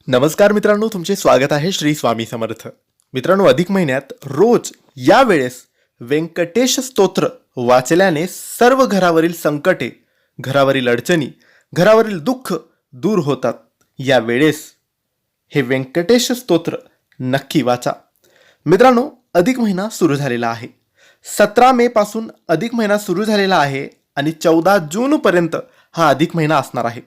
नमस्कार मित्रांनो, तुमचे स्वागत आहे श्री स्वामी समर्थ. मित्रांनो, अधिक महिन्यात रोज या वेळेस व्यंकटेश स्तोत्र वाचल्याने सर्व घरावरील संकटे, घरावरील अडचणी, घरावरील दुःख दूर होतात. या वेळेस हे व्यंकटेश स्तोत्र नक्की वाचा. मित्रांनो, अधिक महिना सुरू झालेला आहे. 17 मे पासून अधिक महिना सुरू झालेला आहे आणि 14 जून पर्यंत हा अधिक महिना असणार आहे.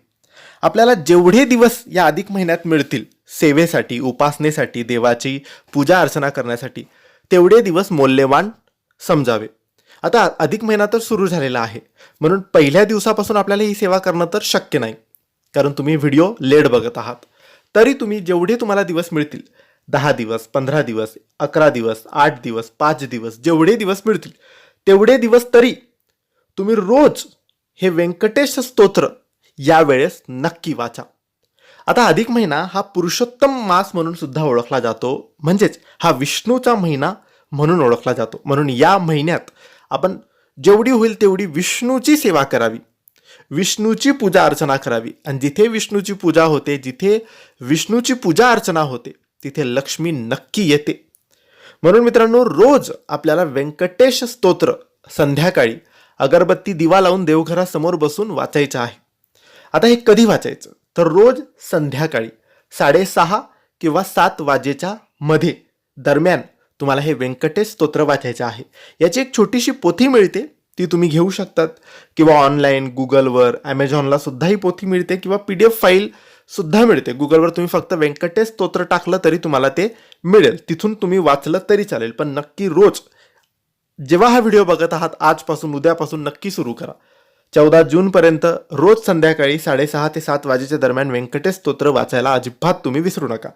आपल्याला जेवढे दिवस या अधिक महिन्यात मिळतील सेवेसाठी, उपासनेसाठी, देवाची पूजा अर्चना करण्यासाठी, तेवढे दिवस मौल्यवान समजावे. आता अधिक महिना तर सुरू झालेला आहे, म्हणून पहिल्या दिवसापासून आपल्याला ही सेवा करणं तर शक्य नाही, कारण तुम्ही व्हिडिओ लेट बघत आहात. तरी तुम्ही जेवढे तुम्हाला दिवस मिळतील, 10 दिवस, 15 दिवस, 11 दिवस, 8 दिवस, 5 दिवस, जेवढे दिवस मिळतील तेवढे दिवस तरी तुम्ही रोज हे व्यंकटेश स्तोत्र यावेळेस नक्की वाचा. आता अधिक महिना हा पुरुषोत्तम मास म्हणून सुद्धा ओळखला जातो, म्हणजेच हा विष्णूचा महिना म्हणून ओळखला जातो. म्हणून या महिन्यात आपण जेवढी होईल तेवढी विष्णूची सेवा करावी, विष्णूची पूजा अर्चना करावी. आणि जिथे विष्णूची पूजा होते, जिथे विष्णूची पूजा अर्चना होते, तिथे लक्ष्मी नक्की येते. म्हणून मित्रांनो, रोज आपल्याला व्यंकटेश स्तोत्र संध्याकाळी अगरबत्ती दिवा लावून देवघरासमोर बसून वाचायचं आहे. आता हे कधी वाचायचं, तर रोज संध्याकाळी 6:30 किंवा 7 वाजेच्या मध्ये दरम्यान तुम्हाला हे व्यंकटेश स्तोत्र वाचायचं आहे. याची एक छोटीशी पोथी मिळते, ती तुम्ही घेऊ शकतात, किंवा ऑनलाईन गुगलवर, ॲमेझॉनला सुद्धा ही पोथी मिळते, किंवा PDF फाईल सुद्धा मिळते. गुगलवर तुम्ही फक्त व्यंकटेश स्तोत्र टाकलं तरी तुम्हाला ते मिळेल, तिथून तुम्ही वाचलं तरी चालेल. पण नक्की रोज जेव्हा हा व्हिडिओ बघत आहात, आजपासून, उद्यापासून नक्की सुरू करा. 14 जूनपर्यंत रोज संध्याकाळी 6:30 ते 7 वाजेच्या दरम्यान व्यंकटेश स्तोत्र वाचायला अजिबात तुम्ही विसरू नका.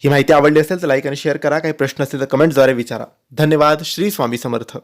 ही माहिती आवडली असेल तर लाईक आणि शेअर करा. काही प्रश्न असतील तर कमेंटद्वारे विचारा. धन्यवाद. श्री स्वामी समर्थ.